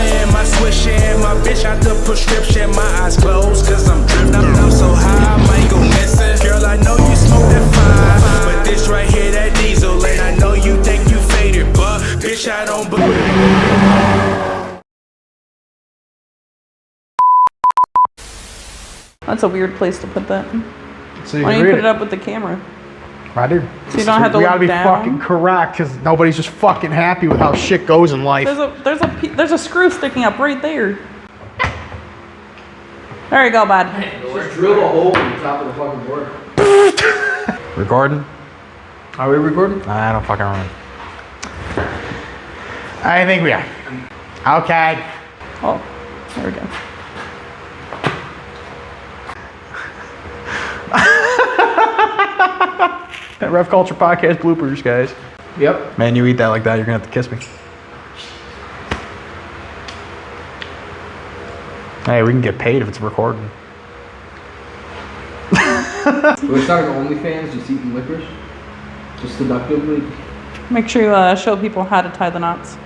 in my swish in, my bitch out the prescription. My eyes closed, cause I'm drifting. I'm so high, I might go missing. Girl, I know you smoke that fine, but this right here, that diesel. And I know you think you faded, but bitch, I don't believe. That's a weird place to put that. So Why don't you put it up with the camera? I do. So you don't have to we gotta look be down. fucking correct, because nobody's just fucking happy with how shit goes in life. There's a screw sticking up right there. There you go, bud. Just drill a hole in the top of the fucking board. Recording? Are we recording? I don't fucking remember. I think we are. Okay. Oh, there we go. REV Culture Podcast bloopers, guys. Yep. Man, you eat that like that, you're gonna have to kiss me. Hey, we can get paid if it's recording. We're starting OnlyFans, just eating licorice? Just seductively? Make sure you show people how to tie the knots.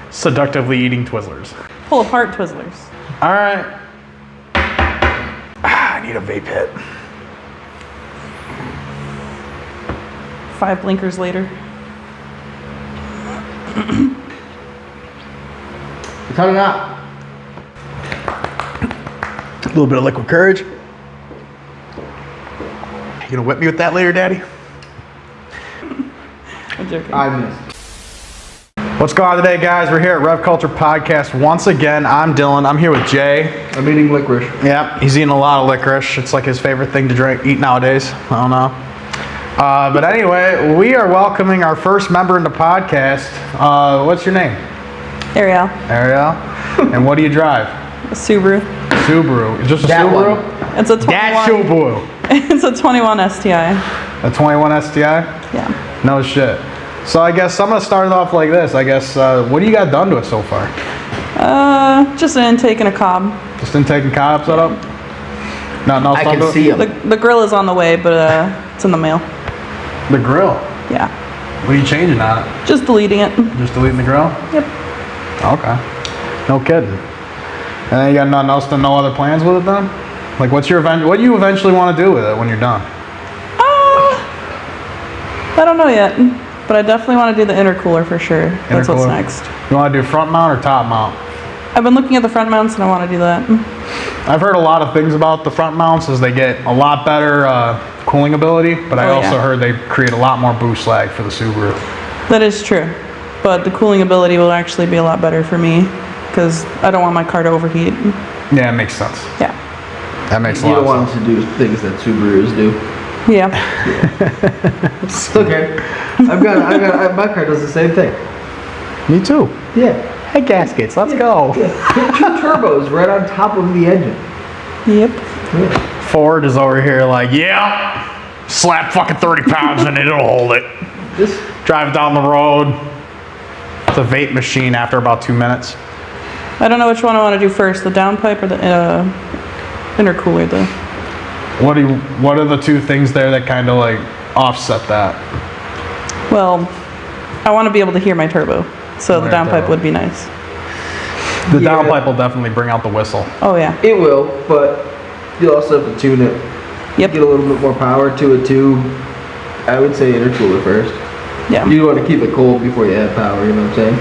Seductively eating Twizzlers. Pull apart Twizzlers. Alright. I need a vape hit. 5 blinkers later. Cut it out. A little bit of liquid courage. You gonna whip me with that later, Daddy? I'm joking. I missed. What's going on today, guys? We're here at REV Culture Podcast once again. I'm Dylan. I'm here with Jay. I'm eating licorice. Yep, he's eating a lot of licorice. It's like his favorite thing to eat nowadays. I don't know. But anyway, we are welcoming our first member in the podcast. What's your name? Arielle. Arielle. And what do you drive? A Subaru. Subaru. Is this a That Subaru? one. It's a 21. That Subaru. It's a 21 STI. A 21 STI? Yeah. No shit. So I guess I'm gonna start it off like this. I guess what do you got done to it so far? Just an intake and a cob. Just intake and cob set up? Nothing else I done to can it? see him. The grill is on the way, but it's in the mail. The grill. Yeah. What are you changing on it? Just deleting it. Just deleting the grill? Yep. Okay. No kidding. And then you got nothing else, no other plans with it then? Like what do you eventually want to do with it when you're done? I don't know yet, but I definitely want to do the intercooler for sure. That's what's Intercooler? next. You want to do front mount or top mount? I've been looking at the front mounts and I want to do that. I've heard a lot of things about the front mounts as they get a lot better cooling ability, but I also heard they create a lot more boost lag for the Subaru. That is true, but the cooling ability will actually be a lot better for me because I don't want my car to overheat. Yeah, it makes sense. Yeah. That makes a You lot don't of want sense. to do things that Subarus do. Yeah. It's okay. My car does the same thing. Me too. Yeah. Hey, gaskets, let's go. Put 2 turbos right on top of the engine. Yep. Yeah. Ford is over here like, yeah, slap fucking 30 pounds in it, it'll hold it. This Drive down the road. It's a vape machine after about 2 minutes. I don't know which one I want to do first, the downpipe or the intercooler though. What are the two things there that kind of like offset that? Well, I want to be able to hear my turbo, so the downpipe turbo. would be nice. The Yeah. downpipe will definitely bring out the whistle. Oh yeah. It will, but you'll also have to tune it. Yep. Get a little bit more power to it too. I would say intercooler first. Yeah. You want to keep it cold before you add power, you know what I'm saying?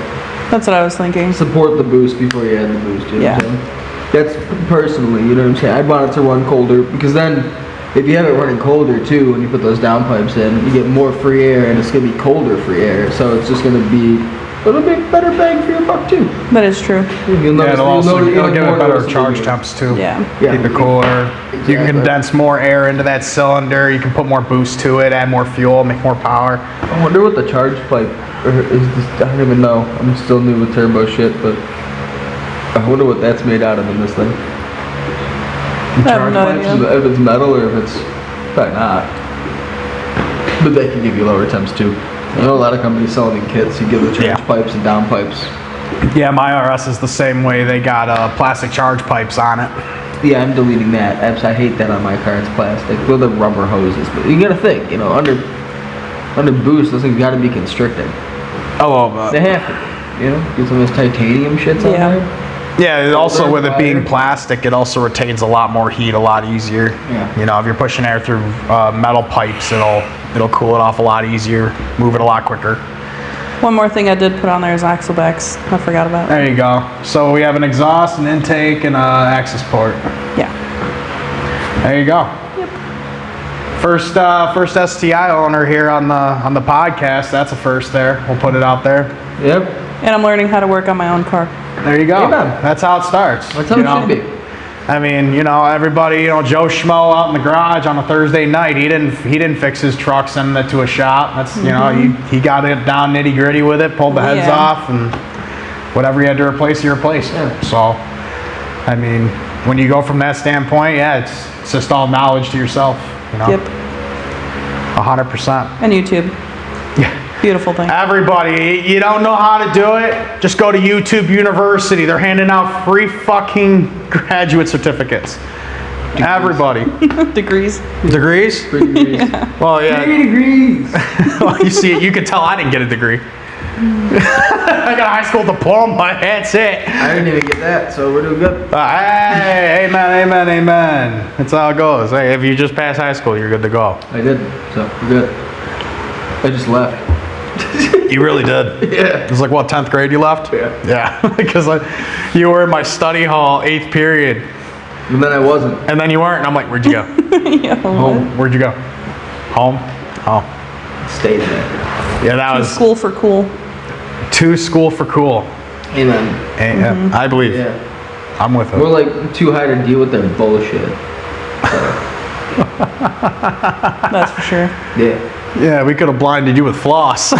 That's what I was thinking. Support the boost before you add the boost, you know what I'm saying? That's personally, you know what I'm saying? I'd want it to run colder because then if you have it running colder too, when you put those downpipes in, you get more free air and it's going to be colder free air. So it's just going to be a little bit better bang for your buck too. That is true. You'll notice, It'll give it more better noticeable charge difference. temps too. Yeah. Yeah. Keep it cooler. You Exactly. can condense more air into that cylinder. You can put more boost to it, add more fuel, make more power. I wonder what the charge pipe is. This, I don't even know. I'm still new with turbo shit, but I wonder what that's made out of in this thing. I have no idea. If it's metal or if it's probably not. But they can give you lower temps too. I know a lot of companies selling in kits. You give the charge pipes and down pipes. Yeah, my RS is the same way. They got plastic charge pipes on it. Yeah, I'm deleting that. I hate that on my car. It's plastic. Well, the rubber hoses. But you gotta think, you know, under boost, those things gotta be constricted. Oh, They have to. You know, get some of those titanium shits on there. Yeah, also with it fire. being plastic, it also retains a lot more heat a lot easier. Yeah. You know, if you're pushing air through metal pipes, it'll cool it off a lot easier, move it a lot quicker. One more thing I did put on there is axle backs. I forgot about. There you go. So we have an exhaust, an intake, and an access port. Yeah. There you go. Yep. First STI owner here on the podcast. That's a first there. We'll put it out there. Yep. And I'm learning how to work on my own car. There you go. Amen. That's how it starts. That's how you it know? should be. I mean, you know, everybody, you know, Joe Schmo out in the garage on a Thursday night, he didn't fix his truck, send it to a shop. That's, you know, he got it down nitty gritty with it, pulled the heads off, and whatever you had to replace, you replaced. Yeah. So, I mean, when you go from that standpoint, yeah, it's just all knowledge to yourself, you know. Yep. 100%. And YouTube. Yeah. Beautiful thing. Everybody, you don't know how to do it? Just go to YouTube University. They're handing out free fucking graduate certificates. Everybody. Degrees. Degrees? Degrees. Well, yeah. 3 degrees. Well, you see, you can tell I didn't get a degree. I got a high school diploma. That's it. I didn't even get that, so we're doing good. Hey, amen. That's how it goes. Hey, if you just pass high school, you're good to go. I did, so we're good. I just left. You really did. Yeah. It was like, what, 10th grade you left? Yeah. Yeah, because you were in my study hall, 8th period, And then I wasn't. and then you weren't, and I'm like, where'd you go? Yeah. Home. Where'd you go? Home? Oh. Stayed there. Yeah, that was School for cool. too school for cool. Amen. Yeah, I believe. Yeah. I'm with it. We're like too high to deal with their bullshit. That's for sure. Yeah. Yeah, we could have blinded you with floss. Hey,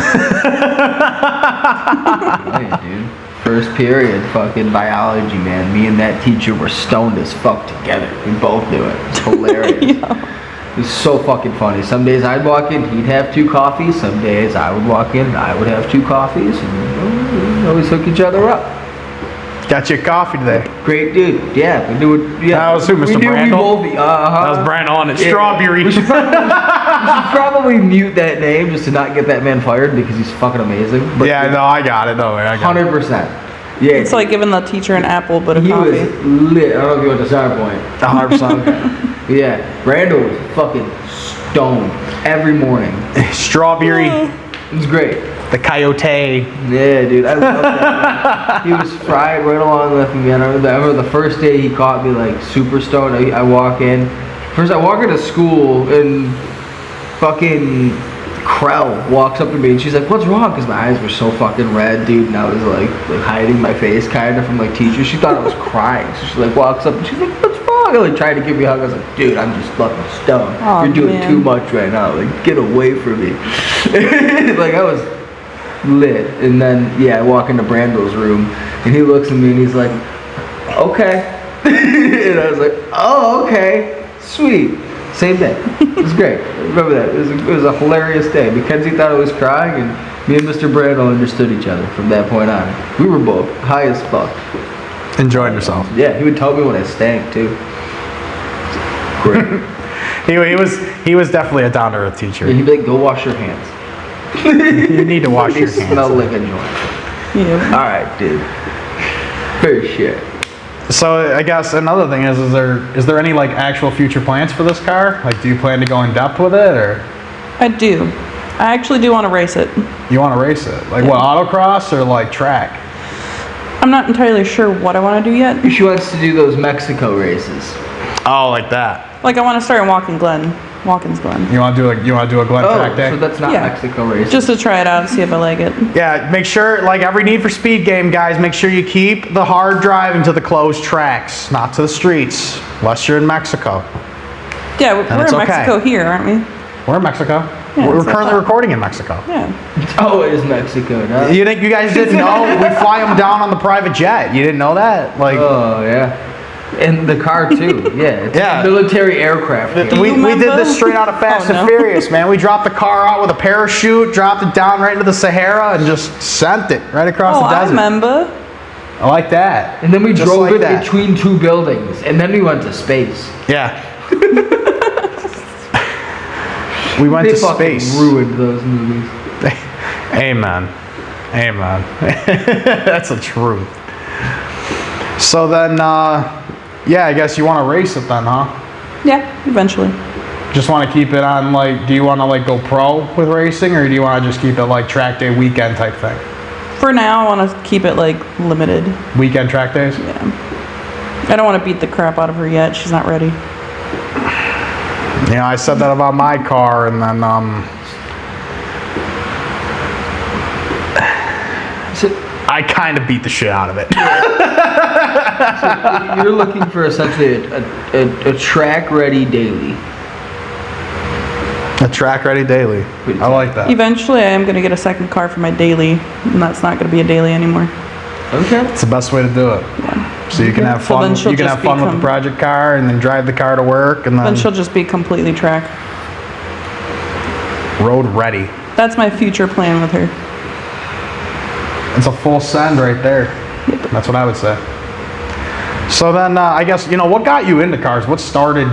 dude. First period, fucking biology, man. Me and that teacher were stoned as fuck together. We both knew it. It's hilarious. It was so fucking funny. Some days I'd walk in, he'd have 2 coffees. Some days I would walk in, I would have 2 coffees. And we always hook each other up. Got you a coffee today. Great dude. Yeah, we do it. Yeah. That was who, Mr. We knew Brandel? we both. That was Brandel on it. Yeah. Strawberry. We should probably mute that name just to not get that man fired because he's fucking amazing. But Yeah, no, I got it. No, I got it. 100%. Yeah. It's like giving the teacher an apple but a he coffee. was lit. I don't know if you went to Center Point. 100%. Yeah, Randall was fucking stoned every morning. Strawberry. It was great. The coyote. Yeah, dude, I love that. He was fried right along with me. And I remember the first day he caught me like super stoned. I walk in. First, I walk into school and fucking Krell walks up to me and she's like, "What's wrong?" Because my eyes were so fucking red, dude, and I was like hiding my face kind of from like teachers. She thought I was crying, so she like walks up and she's like, "What's wrong?" I like tried to give me a hug. I was like, "Dude, I'm just fucking stoned. Aw, You're doing man. too much right now. Like, get away from me." Like I was lit. And then yeah, I walk into Brandel's room and he looks at me and he's like, "Okay." And I was like, "Oh, okay, sweet." Same day. It was great. I remember that. It was a hilarious day. Mackenzie thought I was crying and me and Mr. Brandel understood each other from that point on. We were both high as fuck. Enjoying yourself. Yeah, he would tell me when I stank too. Great. He was definitely a down to earth teacher. And he'd be like, "Go wash your hands." You need to wash They your hands. smell like a joint. Yeah. Alright, dude. Fair shit. So I guess another thing is there any like actual future plans for this car? Like, do you plan to go in depth with it, or I do. I actually do want to race it. you want to race it? Like what, autocross or like track? I'm not entirely sure what I want to do yet. She wants to do those Mexico races. Oh, like that. Like I want to start in Watkins Glen. You want to do a Glen track day? So that's not Yeah. Mexico races. Just to try it out and see if I like it. Yeah, make sure, like every Need for Speed game, guys, make sure you keep the hard driving to the closed tracks, not to the streets, unless you're in Mexico. Yeah, we're it's in okay. Mexico here, aren't we? We're in Mexico. Yeah, We're that's what I currently thought. recording in Mexico. Yeah. It's always Mexico, no? You think you guys didn't know? We fly them down on the private jet. You didn't know that? Like, Oh, yeah. And the car, too. Yeah. It's Yeah. a military aircraft. Do we you did remember? this straight out of Fast Oh, no. and Furious, man. We dropped the car out with a parachute, dropped it down right into the Sahara, and just sent it right across Oh, the I desert. remember. I like that. And then we Just drove like it that. between 2 buildings. And then we went to space. Yeah. We went They to fucking space. ruined those movies. Amen. Hey, man. That's the truth. So then, yeah, I guess you want to race it then, huh? Yeah, eventually. Just want to keep it on, like, do you want to, like, go pro with racing, or do you want to just keep it, like, track day weekend type thing? For now, I want to keep it, like, limited. Weekend track days? Yeah. I don't want to beat the crap out of her yet. She's not ready. You know, I said that about my car, and then, I kind of beat the shit out of it. So you're looking for essentially a track-ready daily. A track-ready daily. I like that. Eventually, I am going to get a second car for my daily, and that's not going to be a daily anymore. Okay. It's the best way to do it. Yeah. So you can have So fun. then she'll You can just have fun with the project car, and then drive the car to work, and Then then she'll just be completely track. road ready. That's my future plan with her. It's a full send right there. That's what I would say. So then, I guess, you know, what got you into cars? What started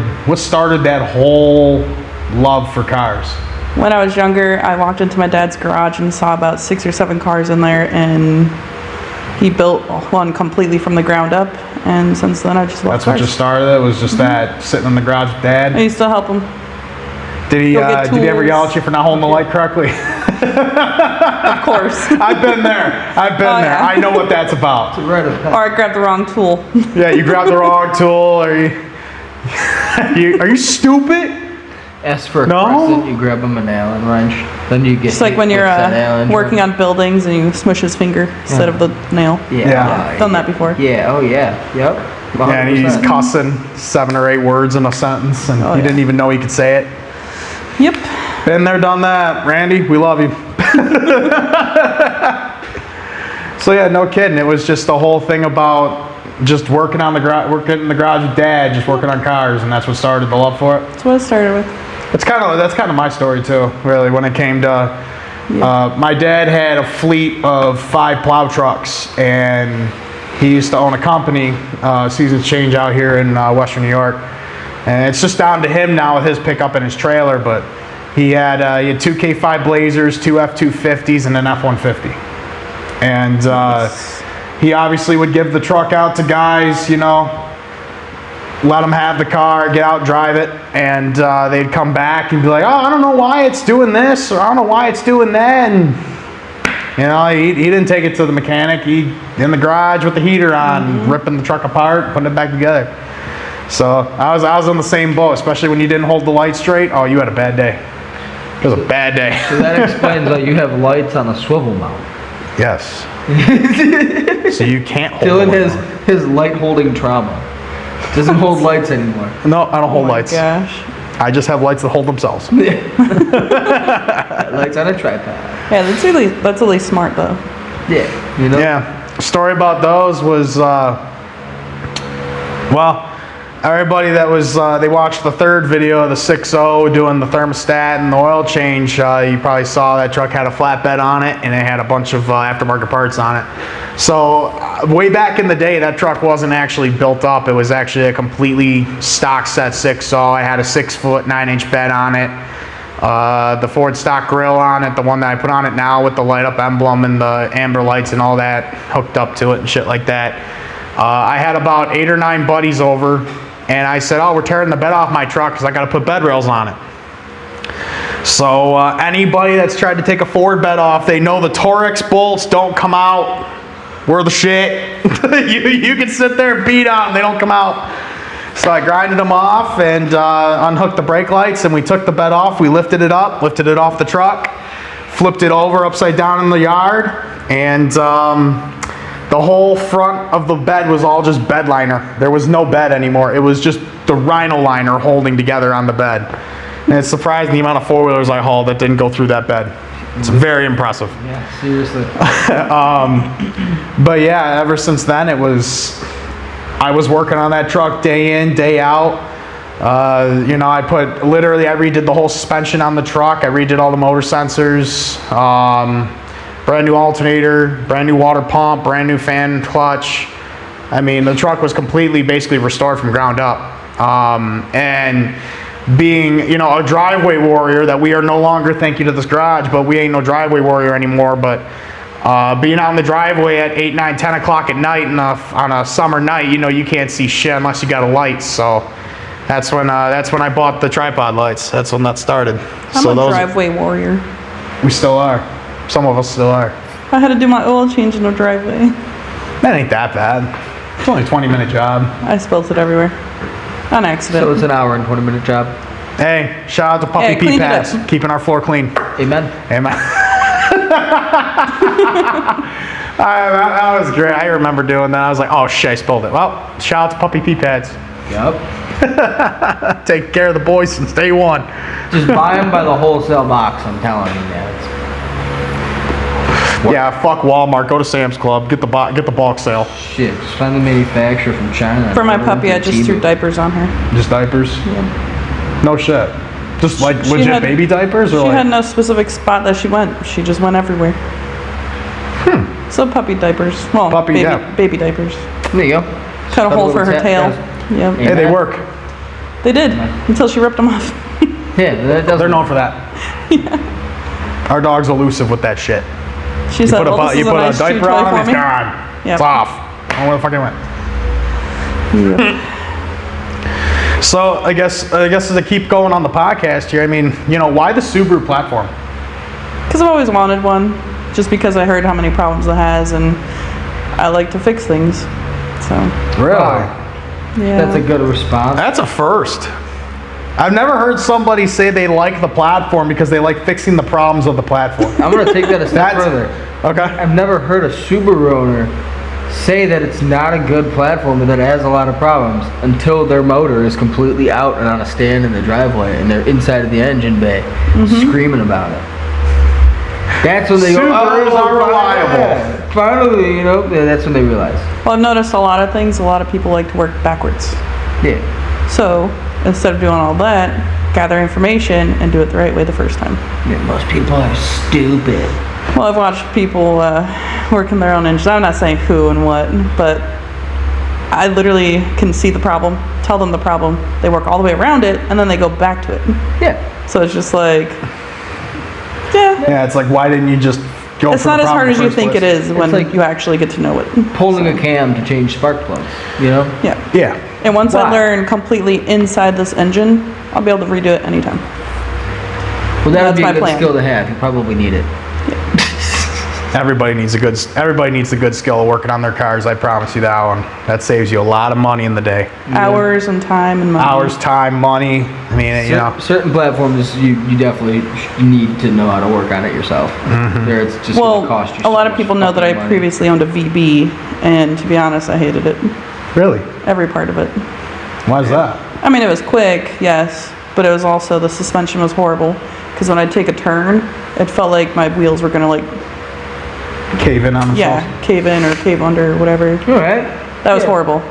that whole love for cars? When I was younger, I walked into my dad's garage and saw about 6 or 7 cars in there, and he built one completely from the ground up. And since then, I just love That's cars. what just started it? Was just that sitting in the garage with Dad? I used to help him. Did he Go get did he ever tools. yell at you for not holding the light correctly? Of course. I've been there. I've been there. Yeah. I know what that's about. Right. Or I grabbed the wrong tool. Yeah, you grabbed the wrong tool, or are you stupid? Ask for a No? crescent, you grab him an Allen wrench, then you get. Just like when hit you're with that Allen working wrench. on buildings and you smush his finger instead of the nail. Yeah. Done that before. Yeah. Oh yeah. Yep. Yeah, and he's 100%. cussing 7 or 8 words in a sentence, and Oh, he yeah. didn't even know he could say it. Yep. Been there, done that. Randy, we love you. So yeah, no kidding. It was just the whole thing about just working in the garage with Dad, just working on cars, and that's what started the love for it. That's what I started with. That's kind of my story too, really. When it came to, my dad had a fleet of 5 plow trucks, and he used to own a company, Seasons Change, out here in Western New York. And it's just down to him now with his pickup and his trailer, but he had 2 K5 Blazers, 2 F250s, and an F150. And he obviously would give the truck out to guys, you know, let them have the car, get out, drive it, and they'd come back and be like, oh, I don't know why it's doing this, or I don't know why it's doing that, and you know, he didn't take it to the mechanic. He in the garage with the heater on, ripping the truck apart, putting it back together. So I was on the same boat, especially when you didn't hold the light straight. Oh, you had a bad day. It was a bad day. So that explains why you have lights on a swivel mount. Yes. So you can't hold Dylan the light. has his light holding trauma. Doesn't hold lights anymore. No, I don't hold lights. Gosh. I just have lights that hold themselves. Lights on a tripod. Yeah, that's really smart though. Yeah. You know. Yeah. Story about those was, well, everybody that was, they watched the 3rd video of the 6.0 doing the thermostat and the oil change. You probably saw that truck had a flatbed on it, and it had a bunch of aftermarket parts on it. So way back in the day, that truck wasn't actually built up. It was actually a completely stock set 6.0. I had a 6-foot 9-inch bed on it. The Ford stock grill on it, the one that I put on it now with the light up emblem and the amber lights and all that hooked up to it and shit like that. I had about 8 or 9 buddies over, and I said, oh, we're tearing the bed off my truck because I got to put bed rails on it. So anybody that's tried to take a Ford bed off, they know the Torx bolts don't come out. We're the shit. you can sit there and beat on them, they don't come out. So I grinded them off and unhooked the brake lights, and we took the bed off. We lifted it up, lifted it off the truck, flipped it over upside down in the yard, and the whole front of the bed was all just bed liner. There was no bed anymore. It was just the rhino liner holding together on the bed. And it's surprising the amount of 4-wheelers I hauled that didn't go through that bed. It's very impressive. Yeah. Seriously. But yeah, ever since then I was working on that truck day in, day out. You know, I redid the whole suspension on the truck. I redid all the motor sensors. Brand new alternator, brand new water pump, brand new fan clutch. I mean, the truck was basically restored from ground up. And being, you know, a driveway warrior that we are no longer, thank you to this garage, but we ain't no driveway warrior anymore. But Being out in the driveway at 8, 9, 10 o'clock at night on a summer night, you can't see shit unless you got a light. So that's when I bought the tripod lights. That's when that started. I'm a driveway warrior. We still are. Some of us still are. I had to do my oil change in the driveway. That ain't that bad. It's only a 20-minute job. I spilled it everywhere. On accident. So it's an hour and 20-minute job. Hey, shout out to Puppy Pee Pads, keeping our floor clean. Amen. Amen. That was great. I remember doing that. I was like, oh shit, I spilled it. Well, shout out to Puppy Pee Pads. Yep. Take care of the boys since day one. Just buy them by the wholesale box, I'm telling you, man. Yeah, fuck Walmart. Go to Sam's Club. Get the bulk sale. Shit, just find the manufacturer from China. For my puppy, I just threw diapers on her. Just diapers? Yeah. No shit. Just like legit baby diapers? Or she had no specific spot that she went. She just went everywhere. So puppy diapers. Well, baby diapers. There you go. Cut a hole for her tail. Yep. Hey, they work. They did, until she ripped them off. Yeah, they're known for that. Yeah. Our dog's elusive with that shit. She said, well, this is a nice diaper on and it's gone. Yep. It's off. I don't know where the fuck it went. Yep. So I guess as I keep going on the podcast here, I mean, why the Subaru platform? Because I've always wanted one, just because I heard how many problems it has, and I like to fix things. So. Really? Wow. Yeah. That's a good response. That's a first. I've never heard somebody say they like the platform because they like fixing the problems of the platform. I'm going to take that a step further. Okay. I've never heard a Subaru owner say that it's not a good platform and that it has a lot of problems until their motor is completely out and on a stand in the driveway and they're inside of the engine bay screaming about it. That's when they Subarus are reliable. Finally, that's when they realize. Well, I've noticed a lot of things. A lot of people like to work backwards. Yeah. So instead of doing all that, gather information and do it the right way the first time. Yeah, most people are stupid. Well, I've watched people working their own engines. I'm not saying who and what, but I literally can see the problem, tell them the problem, they work all the way around it, and then they go back to it. Yeah. So it's just like, yeah. Yeah, it's like, why didn't you just go It's for not the as hard problem as you think it is when like you actually get to know it. Pulling a cam to change spark plugs, Yeah. Yeah. And once I learn completely inside this engine, I'll be able to redo it anytime. Well, that would be a my good plan. skill to have. You probably need it. Everybody needs a good skill of working on their cars. I promise you that one. That saves you a lot of money in the day. Hours and time and money. Hours, time, money. I mean, Certain platforms you definitely need to know how to work on it yourself. There, it's just going to cost you. A lot of people know that I previously owned a VB, and to be honest, I hated it. Really? Every part of it. Why is that? I mean, it was quick, yes, but it was also, the suspension was horrible, because when I'd take a turn, it felt like my wheels were going to cave in on themselves? Yeah, cave in or cave under or whatever. All right. That was horrible.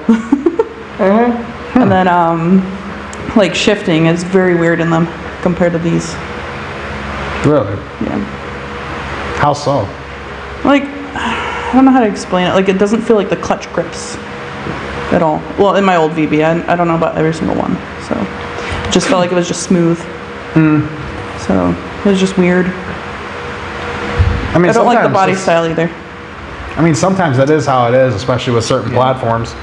And then, shifting is very weird in them compared to these. Really? Yeah. How so? I don't know how to explain it. It doesn't feel like the clutch grips at all. Well, in my old VB, I don't know about every single one. So, it just felt like it was just smooth. So, it was just weird. I mean, I don't like the body style either. I mean, sometimes that is how it is, especially with certain platforms.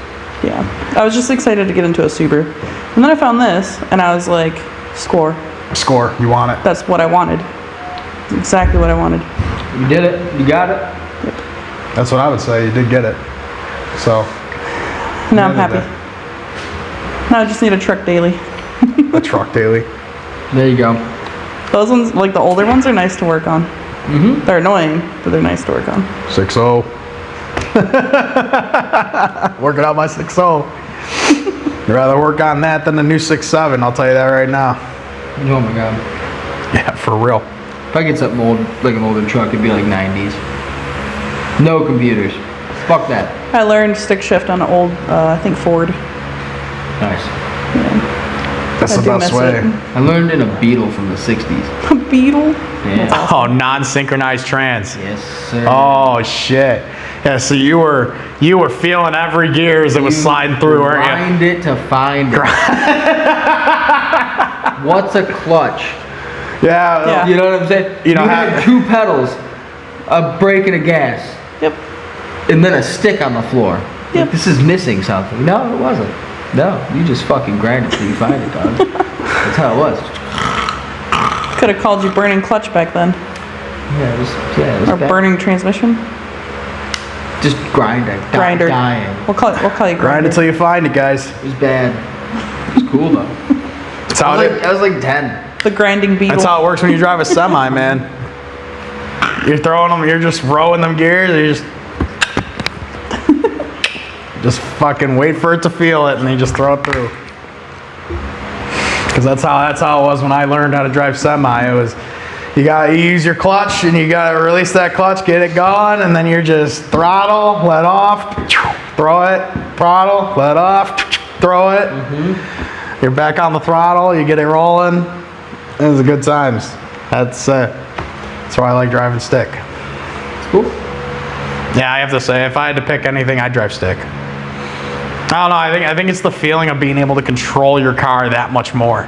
Yeah. I was just excited to get into a Subaru. And then I found this, and I was like, score. Score. You want it. That's what I wanted. Exactly what I wanted. You did it. You got it. Yep. That's what I would say. You did get it. So. Now I'm happy. Now I just need a truck daily. A truck daily. There you go. Those ones, the older ones, are nice to work on. They're annoying, but they're nice to work on. 6.0. Working out my 6.0. I'd rather work on that than the new 6.7. I'll tell you that right now. Oh my god. Yeah, for real. If I get something old, like an older truck, it'd be like 90s. No computers. Fuck that. I learned stick shift on an old, I think Ford. Nice. Yeah. That's the best way. I learned in a Beetle from the 60s. A Beetle? Yeah. Oh, non-synchronized trans. Yes, sir. Oh shit. Yeah, so you were feeling every gear as it was sliding through, weren't you? Grind it to find it. What's a clutch? Yeah. You know what I'm saying? You had two pedals. a brake and a gas. Yep. And then a stick on the floor. Yep. Like, this is missing something. No, it wasn't. No, you just fucking grind it till you find it, dog. That's how it was. Could have called you burning clutch back then. Yeah, it was Or bad. burning transmission. Just grind it. Grinder. Dying. We'll call you Grind grinder. it till you find it, guys. It was bad. It was cool though. That's how it I was like 10. The grinding beetle. That's how it works when you drive a semi, man. You're throwing them, you're just rowing them gears, and you just fucking wait for it to feel it, and then you just throw it through. Because that's how it was when I learned how to drive semi. It was, you use your clutch, and you gotta release that clutch, get it going, and then you're just throttle, let off, throw it, throttle, let off, throw it. You're back on the throttle, you get it rolling. It was good times. That's why I like driving stick. It's cool. Yeah, I have to say, if I had to pick anything, I'd drive stick. I don't know. I think it's the feeling of being able to control your car that much more.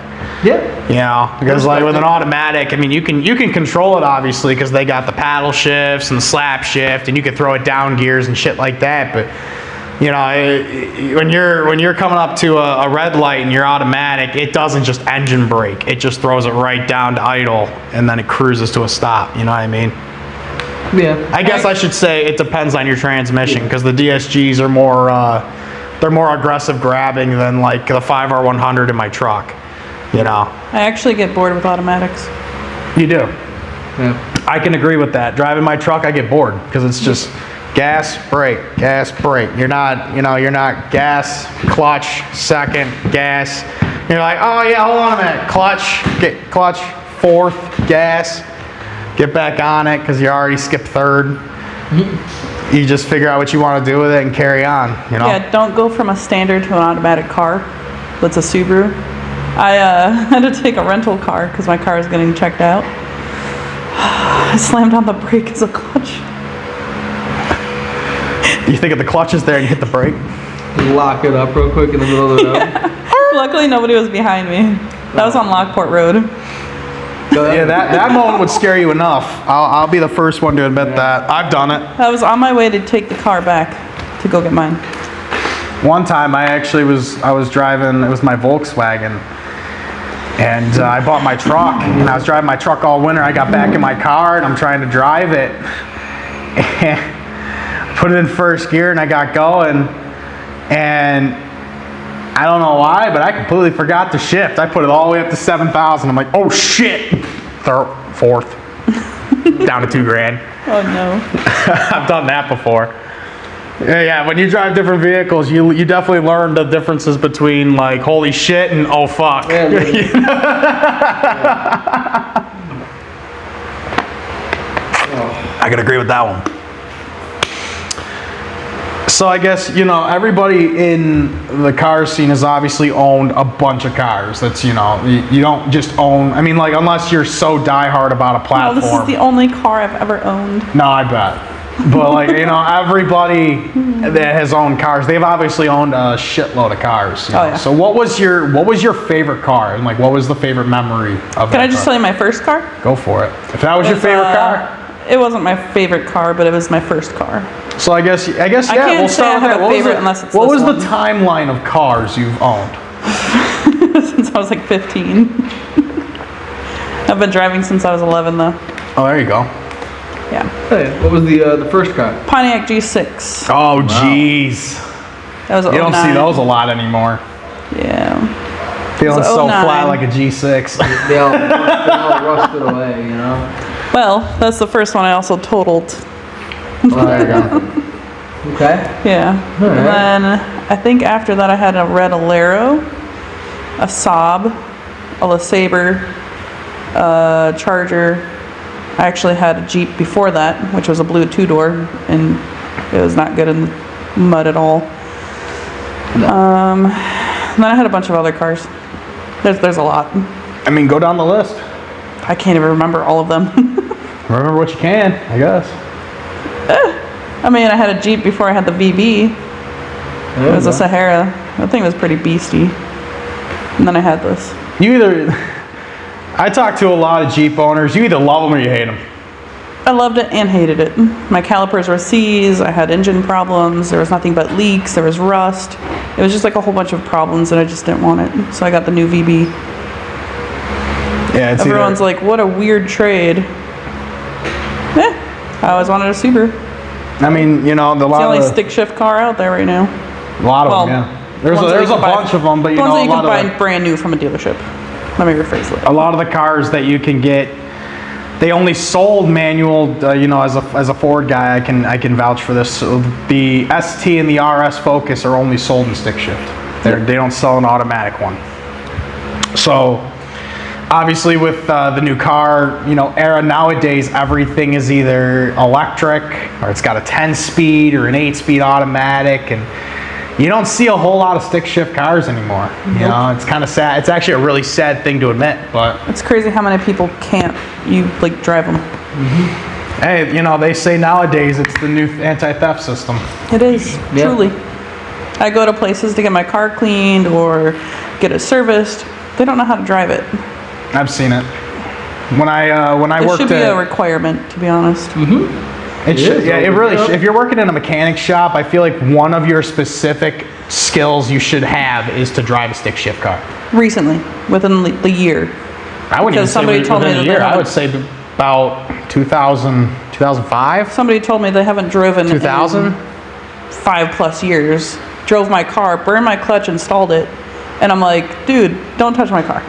Yeah. You know, because like with an automatic, I mean, you can control it obviously because they got the paddle shifts and the slap shift, and you can throw it down gears and shit like that. But you know, when you're coming up to a red light and you're automatic, it doesn't just engine brake. It just throws it right down to idle, and then it cruises to a stop. You know what I mean? Yeah. I guess I should say it depends on your transmission, because the DSGs are more they're more aggressive grabbing than like the 5R100 in my truck. You know. I actually get bored with automatics. You do. Yeah. I can agree with that. Driving my truck, I get bored because it's just gas, brake, gas, brake. You're not gas, clutch, second, gas. You're like, oh yeah, hold on a minute, clutch, get clutch, fourth, gas, get back on it because you already skipped third. You just figure out what you want to do with it and carry on, you know? Yeah, don't go from a standard to an automatic car that's a Subaru. I had to take a rental car because my car was getting checked out. I slammed on the brake as a clutch. You think if the clutch is there and you hit the brake? Just lock it up real quick in the middle of the road. Luckily, nobody was behind me. That was on Lockport Road. Yeah, that moment would scare you enough. I'll be the first one to admit that. I've done it. I was on my way to take the car back to go get mine. One time I was driving, it was my Volkswagen, and I bought my truck, and I was driving my truck all winter. I got back in my car and I'm trying to drive it, and put it in first gear and I got going, and I don't know why, but I completely forgot to shift. I put it all the way up to 7,000. I'm like, oh shit, fourth, down to $2,000. Oh no. I've done that before. Yeah, when you drive different vehicles, you definitely learn the differences between like holy shit and oh fuck. Yeah, I can agree with that one. So I guess, everybody in the car scene has obviously owned a bunch of cars. That's, you don't just own, I mean, like, unless you're so diehard about a No, platform. this is the only car I've ever owned. No, I bet. But like, everybody that has owned cars, they've obviously owned a shitload of cars. Oh, yeah. So what was your favorite car? And like, what was the favorite memory of Can I just tell you my first car? Go for it. If that was your favorite car? It wasn't my favorite car, but it was my first car. So I guess yeah, can't we'll say start I with have that. a favorite unless it's What this was the one. timeline of cars you've owned? Since I was like 15. I've been driving since I was 11 though. Oh, there you go. Yeah. Hey, what was the first car? Pontiac G6. Oh, jeez. That was You don't see those a lot anymore. Yeah. Feeling so 09. flat like a G6. They all rusted away, Well, that's the first one I also totaled. Oh, there you go. Okay. Yeah. All And then I think after that I had a red Alero, a Saab, a LeSabre, a Charger. I actually had a Jeep before that, which was a blue two-door, and it was not good in the mud at all. And then I had a bunch of other cars. There's a lot. I mean, go down the list. I can't even remember all of them. Remember what you can, I guess. I mean, I had a Jeep before I had the VB. It was a Sahara. That thing was pretty beastie. And then I had this. I talk to a lot of Jeep owners. You either love them or you hate them. I loved it and hated it. My calipers were C's, I had engine problems, there was nothing but leaks, there was rust. It was just like a whole bunch of problems and I just didn't want it. So I got the new VB. Yeah, it's Everyone's like, what a weird trade. I always wanted a Subaru. I mean, you know, It's the only stick shift car out there right now. a lot of them, yeah. There's a bunch of them, but you know, ones that a you lot can of buy brand new from a dealership. Let me rephrase it. a lot of the cars that you can get, they only sold manual. You know, as a Ford guy, I can vouch for this. So the ST and the RS Focus are only sold in stick shift. They don't sell an automatic one. So obviously with the new car, you know, era nowadays, everything is either electric or it's got a 10-speed or an 8-speed automatic, and you don't see a whole lot of stick shift cars anymore. You know, it's kind of sad. It's actually a really sad thing to admit, but It's crazy how many people can't drive them. hey, you know, they say nowadays it's the new anti-theft system. It is, truly. I go to places to get my car cleaned or get it serviced. They don't know how to drive it. I've seen it. When I It worked should be a at, requirement, to be honest. it should, yeah, it really should. If you're working in a mechanic shop, I feel like one of your specific skills you should have is to drive a stick shift car. Recently, within the year. I wouldn't even Because say somebody told me within a that they year. I haven't- would say about 2005, Somebody told me they haven't driven 2000. in 5+ years. Drove my car, burned my clutch, installed it, and I'm like, dude, don't touch my car.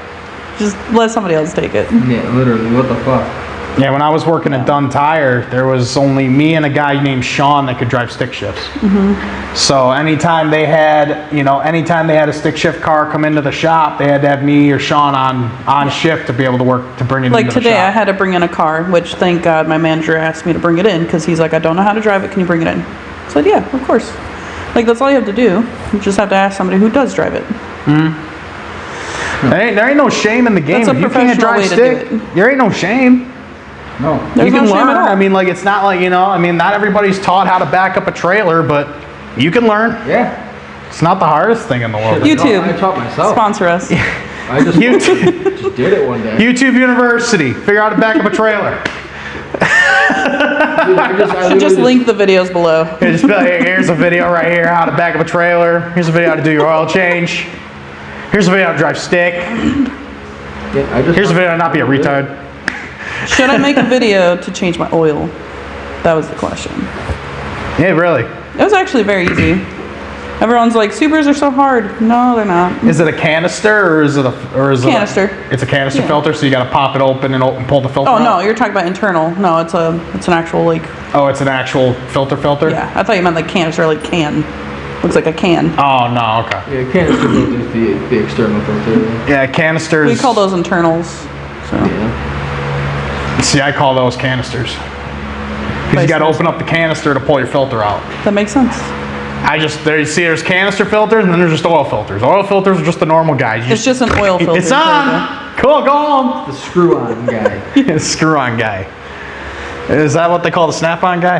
Just let somebody else take it. Yeah, literally, what the fuck? Yeah, when I was working at Dunn Tire, there was only me and a guy named Sean that could drive stick shifts. So anytime they had a stick shift car come into the shop, they had to have me or Sean on shift to be able to work to bring it Like into the today, I shop. had to bring in a car, which thank God my manager asked me to bring it in because he's like, I don't know how to drive it. Can you bring it in? I said, yeah, of course. Like, that's all you have to do. You just have to ask somebody who does drive it. There ain't no shame in the game. That's a If you can't professional drive way to stick, do there ain't no shame. No. There's You can no shame learn. at all. I mean, like, it's not like, you know, I mean, not everybody's taught how to back up a trailer, but you can learn. Yeah. It's not the hardest thing in the world. Shit, YouTube. I taught myself. Sponsor us. I just YouTube, just did it one day. YouTube University. Figure out how to back up a trailer. Dude, I literally Just link the videos below. Yeah, just be like, hey, here's a video right here how to back up a trailer. Here's a video how to do your oil change. Here's a video how to drive stick. Yeah, I just Here's a video how to not be a retard. Should I make a video to change my oil? That was the question. Yeah, really. It was actually very easy. Everyone's like, Subarus are so hard. No, they're not. Is it a canister or is it Canister. It's a canister Yeah. filter, so you got to pop it open and pull the filter Oh out? no, you're talking about internal. No, it's an actual like. Oh, it's an actual filter. Yeah, I thought you meant like canister, like can. Looks like a can. Oh no, okay. Yeah, canister filter is the external filter. Yeah, canisters. We call those internals. So Yeah. See, I call those canisters. Because you got to open up the canister to pull your filter out. that makes sense. There's canister filters and then there's just oil filters. Oil filters are just the normal guys. It's just an oil filter. It's There you on. Cool, go on. The screw-on guy. Screw-on guy. Is that what they call the snap-on guy?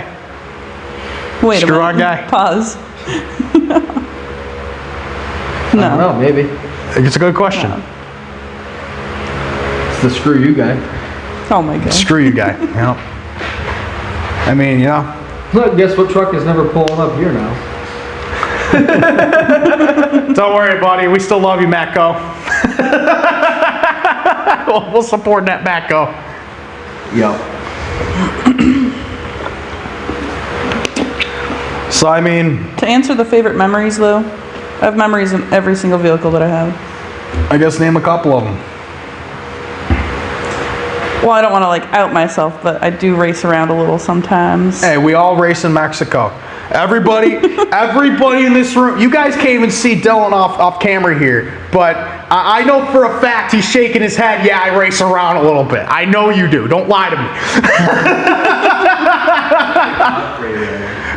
go. Wait a Screw-on minute. guy? Pause. I don't know, maybe. It's a good question. It's the screw you guy. Oh my god. Screw you guy. Yep. I mean, you know. Look, guess what truck is never pulling up here now? Don't worry, buddy. We still love you, Matco. We'll support that Matco. Yep. So, I mean, To answer the favorite memories though, I have memories in every single vehicle that I have. I guess name a couple of them. Well, I don't want to like out myself, but I do race around a little sometimes. Hey, we all race in Mexico. Everybody in this room, you guys can't even see Dylan off camera here, but I know for a fact he's shaking his head. Yeah, I race around a little bit. I know you do. Don't lie to me.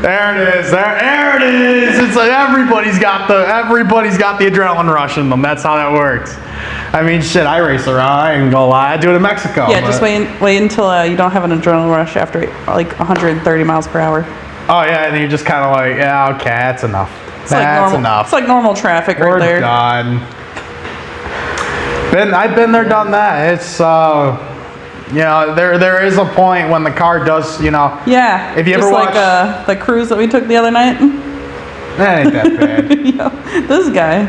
There it is. There it is. It's like everybody's got the adrenaline rush in them. That's how that works. I mean, shit, I race around. I ain't gonna lie. I do it in Mexico. Yeah, just wait until you don't have an adrenaline rush after like 130 miles per hour. Oh yeah, and you're just kind of like, yeah, okay, that's enough. That's enough. It's like normal traffic We're right there. done. I've been there, done that. It's You know, there is a point when the car does, you know. Yeah. If you just ever like the cruise that we took the other night. That ain't that bad. Yo, this guy.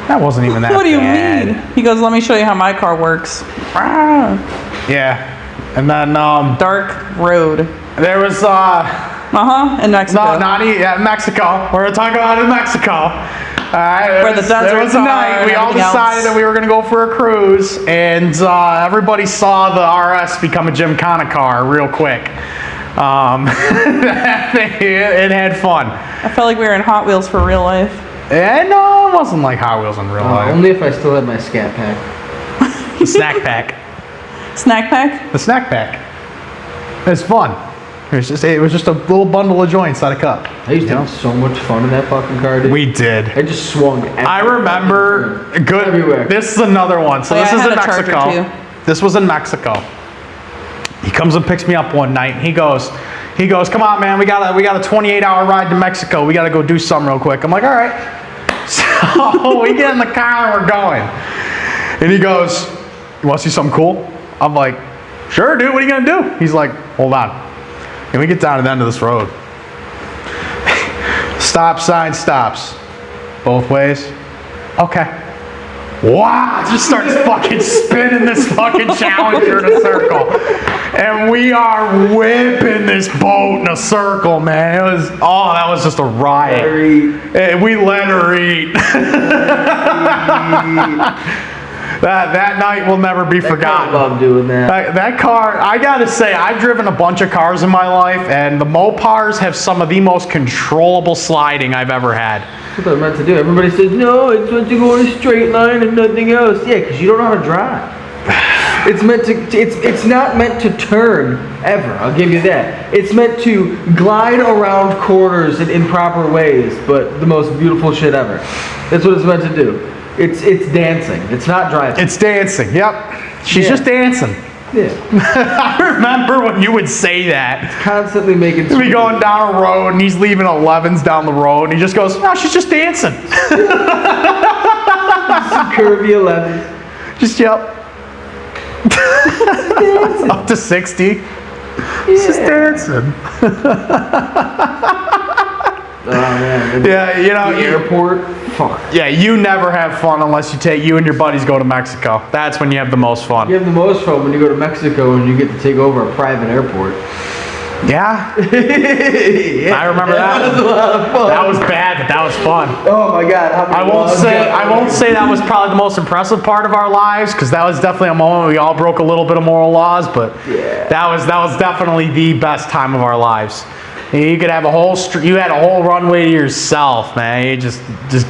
That wasn't even that bad. What do you mean? He goes, let me show you how my car works. Ah. Yeah. And then Dark road. there was In Mexico. no, Mexico. We're talking about in Mexico. Where the deserts there was a are night and we all everything decided else. that we were going to go for a cruise, and everybody saw the RS become a gymkhana car real quick. It had fun. I felt like we were in Hot Wheels for real life. And no, it wasn't like Hot Wheels in real life. Only if I still had my scat pack. The snack pack. Snack pack? The snack pack. It's fun. It was just a little bundle of joints out of cup. I used to have so much fun in that fucking car, dude. We did. I just swung. I remember good. Everywhere. This is another one. So Oh, yeah, this I is had in a Charger, Mexico. too. This was in Mexico. He comes and picks me up one night. He goes, come on, man. We got a 28-hour ride to Mexico. We got to go do something real quick. I'm like, all right. So we get in the car and we're going. And he goes, you want to see something cool? I'm like, sure, dude. What are you gonna do? He's like, hold on. And we get down to the end of this road. Stop sign stops. Both ways. Okay. Wow, just starts fucking spinning this fucking Challenger in a circle. And we are whipping this boat in a circle, man. That was just a riot. And we let her eat. That night will never be forgotten. I love doing that. That car, I gotta say, I've driven a bunch of cars in my life, and the Mopars have some of the most controllable sliding I've ever had. That's what they're meant to do. Everybody says, no, it's meant to go in a straight line and nothing else. Yeah, because you don't know how to drive. It's meant to. It's not meant to turn ever. I'll give you that. It's meant to glide around corners in improper ways, but the most beautiful shit ever. That's what it's meant to do. It's dancing. It's not driving. It's dancing. Yep. She's just dancing. Yeah. I remember when you would say that. Constantly making. We'd be going down a road, and he's leaving 11s down the road, and he just goes, "No, she's just dancing." Curvy 11. Just yep. Up to 60. She's just dancing. Oh man. Yeah, you know. The airport. Fuck. Yeah, you never have fun unless you and your buddies go to Mexico. That's when you have the most fun. You have the most fun when you go to Mexico and you get to take over a private airport. Yeah. Yeah, I remember that. That was a lot of fun. That was bad, but that was fun. Oh my god. How many I won't laws say that was probably the most impressive part of our lives, because that was definitely a moment we all broke a little bit of moral laws, but Yeah. that was definitely the best time of our lives. You could have you had a whole runway to yourself, man. You just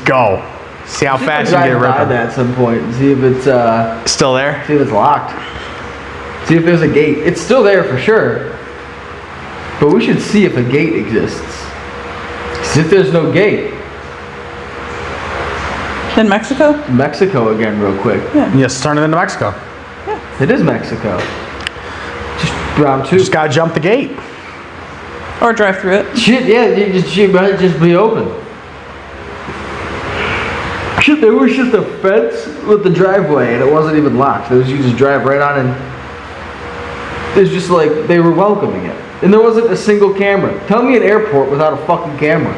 go. See how fast you get drive by ripping. that at some point and see if it's Still there? see if it's locked. See if there's a gate. It's still there for sure. But we should see if a gate exists. 'Cause if there's no gate, In Mexico? Mexico again real quick. Yes, turn it into Mexico. It is Mexico. Just round two. Just gotta jump the gate. Or drive through it. Shit, yeah, she might just be open. Shit, there was just a fence with the driveway and it wasn't even locked. It was you just drive right on and it's just like they were welcoming it. And there wasn't a single camera. Tell me an airport without a fucking camera.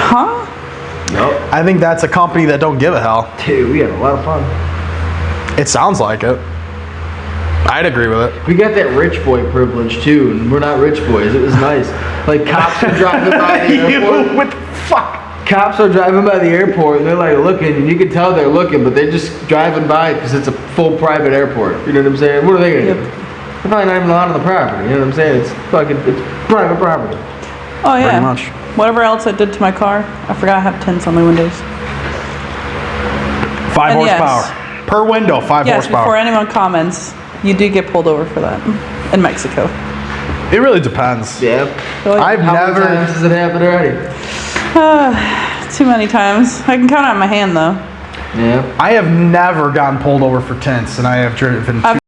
Huh? Nope. I think that's a company that don't give a hell. Dude, we had a lot of fun. It sounds like it. I'd agree with it. We got that rich boy privilege too, and we're not rich boys. It was nice. Like cops are driving by the airport. What the fuck? Cops are driving by the airport and they're like looking, and you can tell they're looking, but they're just driving by because it's a full private airport. You know what I'm saying? What are they gonna do? They're probably not even on the property. You know what I'm saying? It's private property. Oh yeah. Pretty much. Whatever else I did to my car, I forgot I have tints on my windows. 5 And yes. horsepower. Per window, 5 Yes, before horsepower. anyone comments, you do get pulled over for that in Mexico. It really depends. Yeah. So, like, I've How never. many times has it happened already? too many times. I can count it on my hand though. Yeah. I have never gotten pulled over for tints, and I have driven I've